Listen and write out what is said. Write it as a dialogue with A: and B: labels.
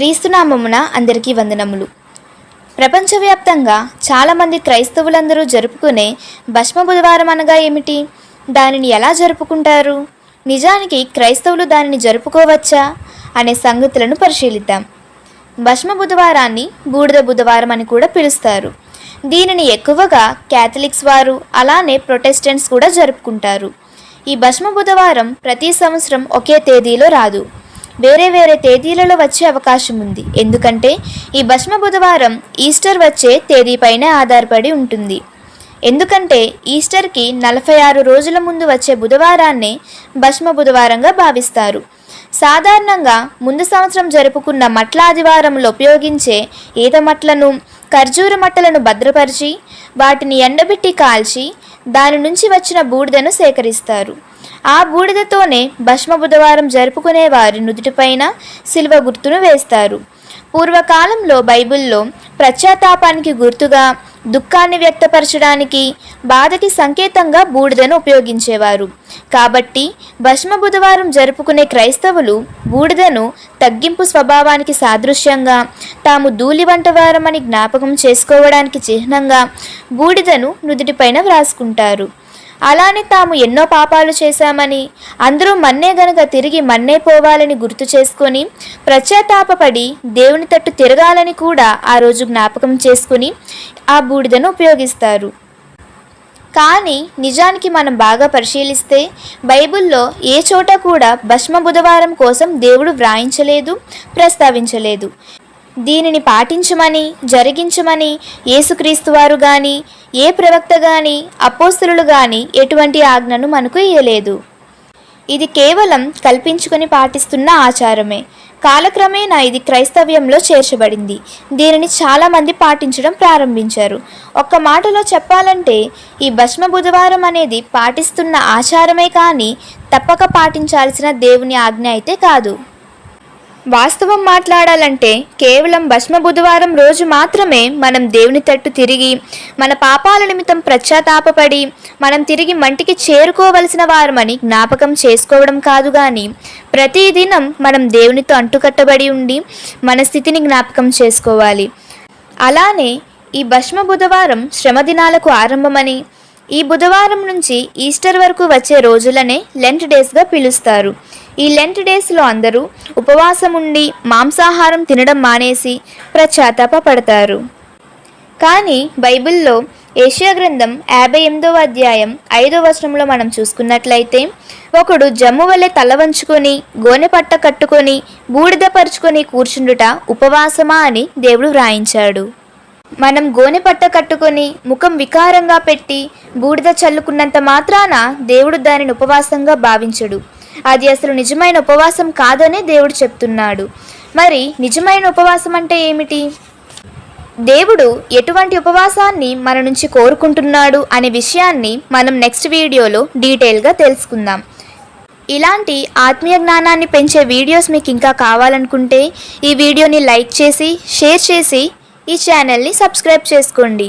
A: క్రీస్తునామమున అందరికీ వందనములు. ప్రపంచవ్యాప్తంగా చాలామంది క్రైస్తవులందరూ జరుపుకునే భస్మ బుధవారం అనగా ఏమిటి? దానిని ఎలా జరుపుకుంటారు? నిజానికి క్రైస్తవులు దానిని జరుపుకోవచ్చా అనే సంగతులను పరిశీలిద్దాం. భస్మ బుధవారాన్ని బూడిద బుధవారం అని కూడా పిలుస్తారు. దీనిని ఎక్కువగా క్యాథలిక్స్ వారు అలానే ప్రొటెస్టెంట్స్ కూడా జరుపుకుంటారు. ఈ భస్మ బుధవారం ప్రతి సంవత్సరం ఒకే తేదీలో రాదు, వేరే వేరే తేదీలలో వచ్చే అవకాశం ఉంది. ఎందుకంటే ఈ భస్మ బుధవారం ఈస్టర్ వచ్చే తేదీపైనే ఆధారపడి ఉంటుంది. ఎందుకంటే ఈస్టర్కి 46 రోజుల ముందు వచ్చే బుధవారాన్నే భస్మ బుధవారంగా భావిస్తారు. సాధారణంగా ముందు సంవత్సరం జరుపుకున్న మట్ల ఆదివారంలో ఉపయోగించే ఈత మట్లను, ఖర్జూర మట్టలను భద్రపరిచి వాటిని ఎండబెట్టి కాల్చి దాని నుంచి వచ్చిన బూడిదను సేకరిస్తారు. ఆ బూడిదతోనే భస్మ బుధవారం జరుపుకునే వారి నుదుటిపైన శిలువ గుర్తును వేస్తారు. పూర్వకాలంలో బైబిల్లో పశ్చాత్తాపానికి గుర్తుగా, దుఃఖాన్ని వ్యక్తపరచడానికి, బాధకి సంకేతంగా బూడిదను ఉపయోగించేవారు. కాబట్టి భస్మ బుధవారం జరుపుకునే క్రైస్తవులు బూడిదను తగ్గింపు స్వభావానికి సాదృశ్యంగా, తాము ధూళి వంటవారమని జ్ఞాపకం చేసుకోవడానికి చిహ్నంగా బూడిదను నుదుటిపైన వ్రాసుకుంటారు. అలానే తాము ఎన్నో పాపాలు చేశామని, అందరూ మన్నే గనక తిరిగి మన్నే పోవాలని గుర్తు చేసుకొని పశ్చాత్తాపపడి దేవుని తట్టు తిరగాలని కూడా ఆ రోజు జ్ఞాపకం చేసుకుని ఆ బూడిదను ఉపయోగిస్తారు. కానీ నిజానికి మనం బాగా పరిశీలిస్తే బైబిల్లో ఏ చోట కూడా భస్మ బుధవారం కోసం దేవుడు వ్రాయించలేదు, ప్రస్తావించలేదు. దీనిని పాటించమని, జరిగించమని యేసుక్రీస్తు వారు కానీ, ఏ ప్రవక్త కానీ, అపోస్తలులు కానీ ఎటువంటి ఆజ్ఞను మనకు ఇయ్యలేదు. ఇది కేవలం కల్పించుకొని పాటిస్తున్న ఆచారమే. కాలక్రమేణా ఇది క్రైస్తవ్యంలో చేర్చబడింది. దీనిని చాలామంది పాటించడం ప్రారంభించారు. ఒక్క మాటలో చెప్పాలంటే ఈ భస్మ బుధవారం అనేది పాటిస్తున్న ఆచారమే కానీ తప్పక పాటించాల్సిన దేవుని ఆజ్ఞ అయితే కాదు. వాస్తవం మాట్లాడాలంటే కేవలం భస్మ బుధవారం రోజు మాత్రమే మనం దేవుని తట్టు తిరిగి మన పాపాల నిమిత్తం పశ్చాత్తాపపడి మనం తిరిగి మంటికి చేరుకోవలసిన వారమని జ్ఞాపకం చేసుకోవడం కాదు కానీ ప్రతిదినం మనం దేవునితో అంటుకట్టబడి ఉండి మన స్థితిని జ్ఞాపకం చేసుకోవాలి. అలానే ఈ భస్మ బుధవారం శ్రమ దినాలకు ఆరంభమని, ఈ బుధవారం నుంచి ఈస్టర్ వరకు వచ్చే రోజులనే లెంట్ డేస్గా పిలుస్తారు. ఈ లెంట్ డేస్లో అందరూ ఉపవాసం ఉండి మాంసాహారం తినడం మానేసి పశ్చాత్తాపపడతారు. కానీ బైబిల్లో యెషయా గ్రంథం 58వ అధ్యాయం 5వ వచనంలో మనం చూసుకున్నట్లయితే, ఒకడు జమ్ము వలె తల వంచుకొని గోనె పట్ట కట్టుకొని బూడిద పరుచుకొని కూర్చుండుట ఉపవాసమా అని దేవుడు వ్రాయించాడు. మనం గోనె పట్ట కట్టుకొని ముఖం వికారంగా పెట్టి బూడిద చల్లుకున్నంత మాత్రాన దేవుడు దానిని ఉపవాసంగా భావించడు. అది అసలు నిజమైన ఉపవాసం కాదనే దేవుడు చెప్తున్నాడు. మరి నిజమైన ఉపవాసం అంటే ఏమిటి? దేవుడు ఎటువంటి ఉపవాసాన్ని మన నుంచి కోరుకుంటున్నాడు అనే విషయాన్ని మనం నెక్స్ట్ వీడియోలో డీటెయిల్గా తెలుసుకుందాం. ఇలాంటి ఆత్మీయ జ్ఞానాన్ని పెంచే వీడియోస్ మీకు ఇంకా కావాలనుకుంటే ఈ వీడియోని లైక్ చేసి, షేర్ చేసి ఈ ఛానల్ని సబ్స్క్రైబ్ చేసుకోండి.